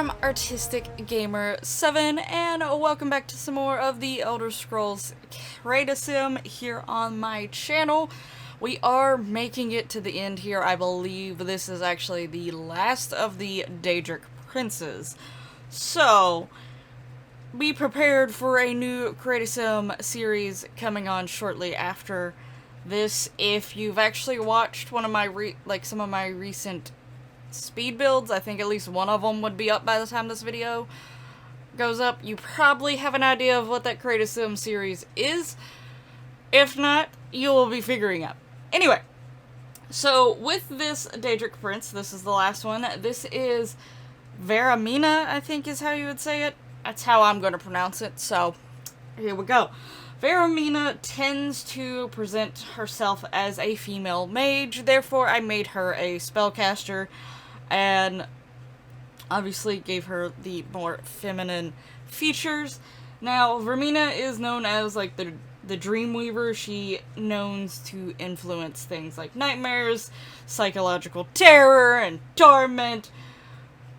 I'm Artistic Gamer 7, and welcome back to some more of the Elder Scrolls Sim here on my channel. We are making it to the end here. I believe this is actually the last of the Daedric Princes. So, be prepared for a new Sim series coming on shortly after this. If you've actually watched one of my some of my recent speed builds, I think at least one of them would be up by the time this video goes up. You probably have an idea of what that Sim series is. If not, you will be figuring out. Anyway, so with this Daedric Prince, this is the last one. This is Vaermina, I think is how you would say it. That's how I'm going to pronounce it, so here we go. Vaermina tends to present herself as a female mage, therefore I made her a spellcaster, and obviously gave her the more feminine features. Now, Vaermina is known as, like, the Dreamweaver. She knows to influence things like nightmares, psychological terror, and torment,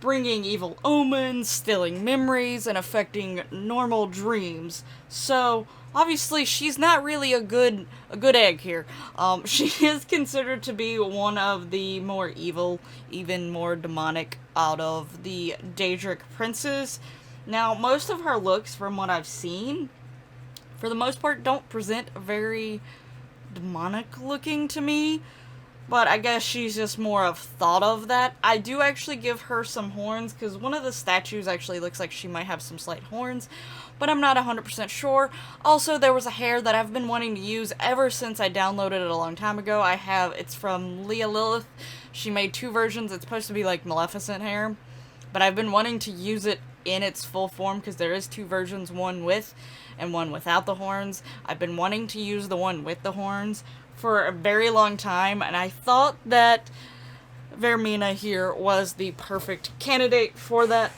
bringing evil omens, stealing memories, and affecting normal dreams. So, obviously, she's not really a good egg here. She is considered to be one of the more evil, even more demonic out of the Daedric Princes. Now, most of her looks, from what I've seen, for the most part, don't present very demonic looking to me. But I guess she's just more of thought of that. I do actually give her some horns, because one of the statues actually looks like she might have some slight horns, but I'm not 100% sure. Also, there was a hair that I've been wanting to use ever since I downloaded it a long time ago. It's from Leah Lilith. She made two versions. It's supposed to be like Maleficent hair, but I've been wanting to use it in its full form, because there is two versions, one with and one without the horns. I've been wanting to use the one with the horns for a very long time, and I thought that Vaermina here was the perfect candidate for that,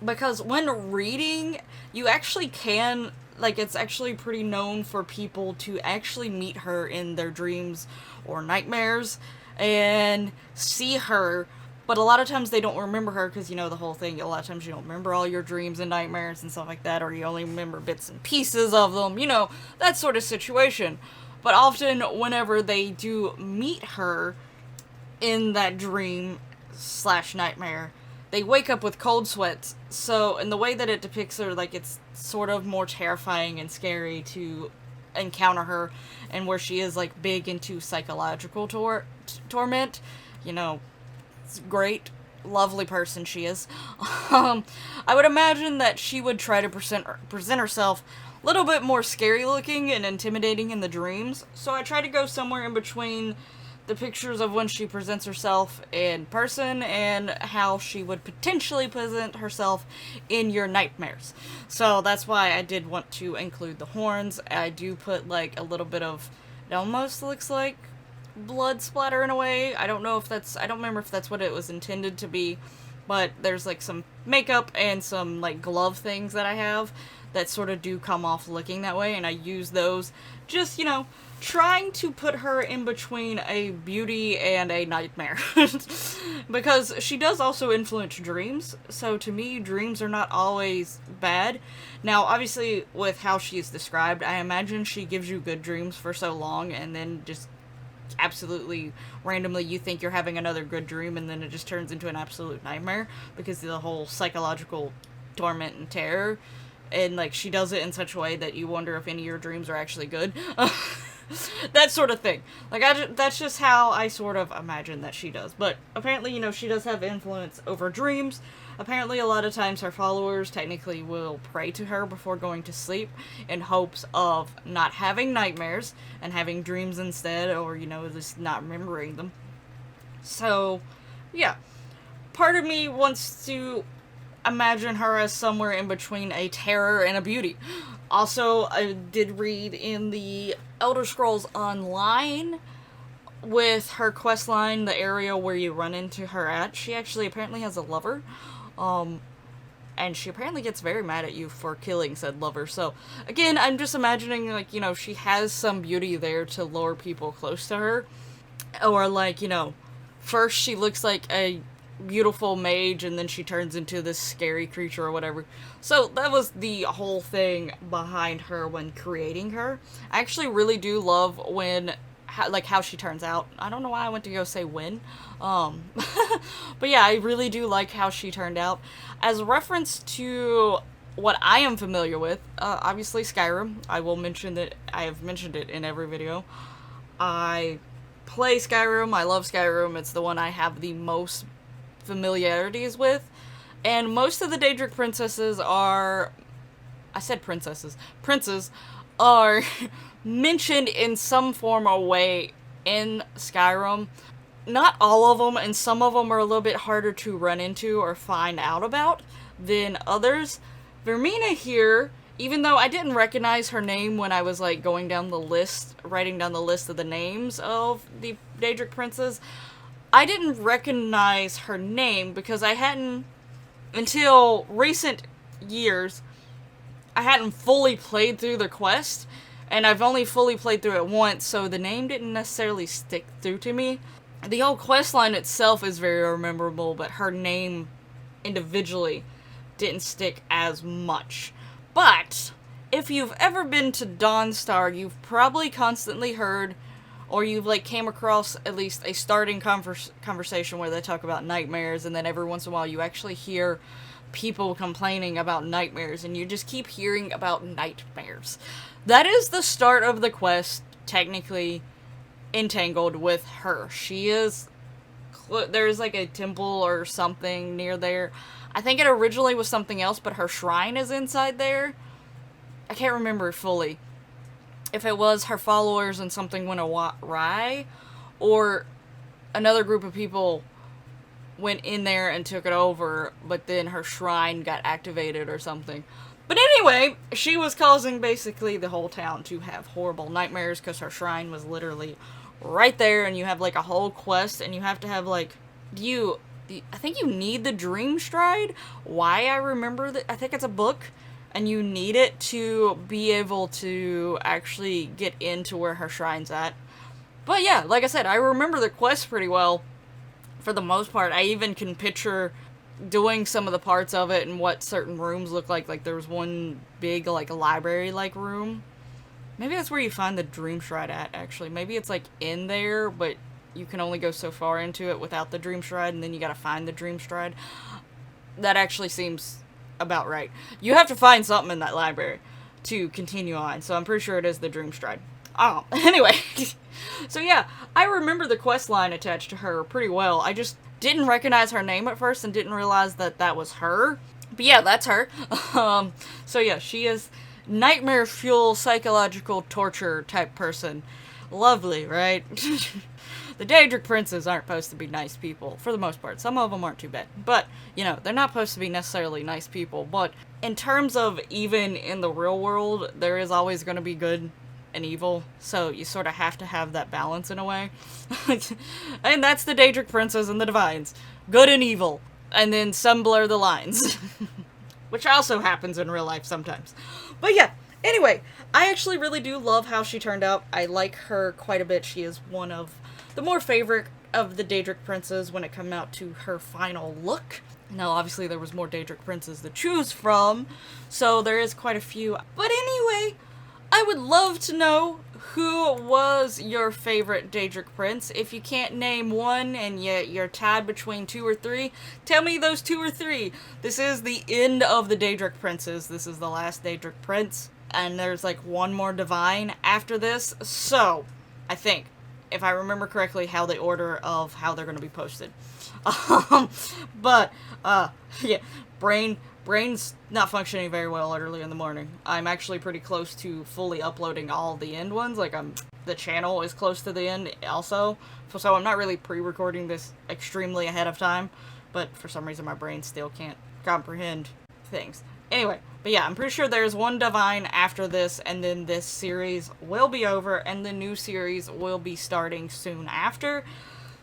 because when reading, you actually can, it's actually pretty known for people to actually meet her in their dreams or nightmares and see her, but a lot of times they don't remember her, because, the whole thing, a lot of times you don't remember all your dreams and nightmares and stuff like that, or you only remember bits and pieces of them, that sort of situation. But often, whenever they do meet her in that dream/nightmare, they wake up with cold sweats. So, in the way that it depicts her, it's sort of more terrifying and scary to encounter her, and where she is, big into psychological torment. It's great, lovely person she is. I would imagine that she would try to present herself a little bit more scary looking and intimidating in the dreams, so I try to go somewhere in between the pictures of when she presents herself in person and how she would potentially present herself in your nightmares. So that's why I did want to include the horns. I do put a little bit of, it almost looks like blood splatter in a way. I don't remember if that's what it was intended to be, but there's some makeup and some glove things that I have that sort of do come off looking that way, and I use those just, trying to put her in between a beauty and a nightmare. Because she does also influence dreams, so to me, dreams are not always bad. Now, obviously, with how she's described, I imagine she gives you good dreams for so long, and then just absolutely randomly you think you're having another good dream, and then it just turns into an absolute nightmare, because of the whole psychological torment and terror. And, she does it in such a way that you wonder if any of your dreams are actually good. That sort of thing. That's just how I sort of imagine that she does. But, apparently, she does have influence over dreams. Apparently, a lot of times her followers technically will pray to her before going to sleep in hopes of not having nightmares and having dreams instead, or, just not remembering them. So, yeah. Part of me wants to imagine her as somewhere in between a terror and a beauty. Also, I did read in the Elder Scrolls Online, with her questline, the area where you run into her at, she actually apparently has a lover, and she apparently gets very mad at you for killing said lover. So, again, I'm just imagining, she has some beauty there to lure people close to her, or, first she looks like a beautiful mage, and then she turns into this scary creature or whatever. So that was the whole thing behind her when creating her. I actually really do love when, like, how she turns out. I don't know why I went to go say when. But yeah, I really do like how she turned out. As a reference to what I am familiar with, obviously Skyrim. I will mention that I have mentioned it in every video. I play Skyrim. I love Skyrim. It's the one I have the most familiarities with. And most of the Daedric princesses are... I said princesses. Princes are mentioned in some form or way in Skyrim. Not all of them, and some of them are a little bit harder to run into or find out about than others. Vaermina here, even though I didn't recognize her name when I was like going down the list, writing down the list of the names of the Daedric princes, I didn't recognize her name because I hadn't, until recent years, I hadn't fully played through the quest, and I've only fully played through it once, so the name didn't necessarily stick through to me. The whole quest line itself is very memorable, but her name individually didn't stick as much. But if you've ever been to Dawnstar, you've probably constantly heard, or you've like came across at least a starting conversation where they talk about nightmares, and then every once in a while you actually hear people complaining about nightmares, and you just keep hearing about nightmares. That is the start of the quest, technically, entangled with her. She is... There's like a temple or something near there. I think it originally was something else, but her shrine is inside there. I can't remember fully. If it was her followers and something went awry, or another group of people went in there and took it over, but then her shrine got activated or something. But anyway, she was causing basically the whole town to have horrible nightmares because her shrine was literally right there, and you have like a whole quest, and you have to have like, I think you need the Dream Stride. Why I remember that, I think it's a book, and you need it to be able to actually get into where her shrine's at. But yeah, like I said, I remember the quest pretty well for the most part. I even can picture doing some of the parts of it and what certain rooms look like. Like there was one big like library-like room. Maybe that's where you find the Dream Stride at, actually. Maybe it's like in there, but you can only go so far into it without the Dream Stride, and then you gotta find the Dream Stride. That actually seems about right. You have to find something in that library to continue on, so I'm pretty sure it is the Dream Stride. Oh, anyway. So yeah, I remember the quest line attached to her pretty well. I just didn't recognize her name at first and didn't realize that that was her. But yeah, that's her. So yeah, she is nightmare fuel psychological torture type person. Lovely, right? The Daedric princes aren't supposed to be nice people, for the most part. Some of them aren't too bad. But, you know, they're not supposed to be necessarily nice people. But in terms of even in the real world, there is always going to be good and evil. So you sort of have to have that balance in a way. And that's the Daedric princes and the Divines. Good and evil. And then some blur the lines. Which also happens in real life sometimes. But yeah, anyway, I actually really do love how she turned out. I like her quite a bit. She is one of the more favorite of the Daedric princes when it comes out to her final look. Now, obviously, there was more Daedric princes to choose from, so there is quite a few. But anyway, I would love to know who was your favorite Daedric prince. If you can't name one and you're tied between 2 or 3, tell me those 2 or 3. This is the end of the Daedric princes. This is the last Daedric prince, and there's like one more divine after this. So, I think, if I remember correctly, how the order of how they're going to be posted. Yeah, brain's not functioning very well early in the morning. I'm actually pretty close to fully uploading all the end ones. Like, the channel is close to the end also. So I'm not really pre-recording this extremely ahead of time. But for some reason my brain still can't comprehend things. Anyway, but yeah, I'm pretty sure there's one divine after this, and then this series will be over, and the new series will be starting soon after.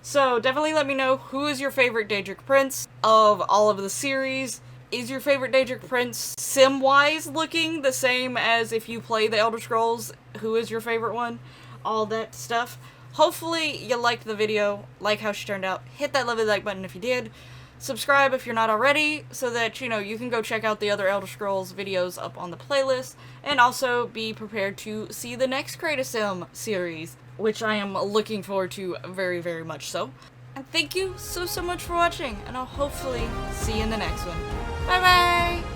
So definitely let me know who is your favorite Daedric prince of all of the series. Is your favorite Daedric prince sim-wise looking the same as if you play the Elder Scrolls? Who is your favorite one? All that stuff. Hopefully you liked the video, like how she turned out. Hit that lovely like button if you did. Subscribe if you're not already, so that, you know, you can go check out the other Elder Scrolls videos up on the playlist, and also be prepared to see the next Sim series, which I am looking forward to very, very much so. And thank you so much for watching, and I'll hopefully see you in the next one. Bye bye!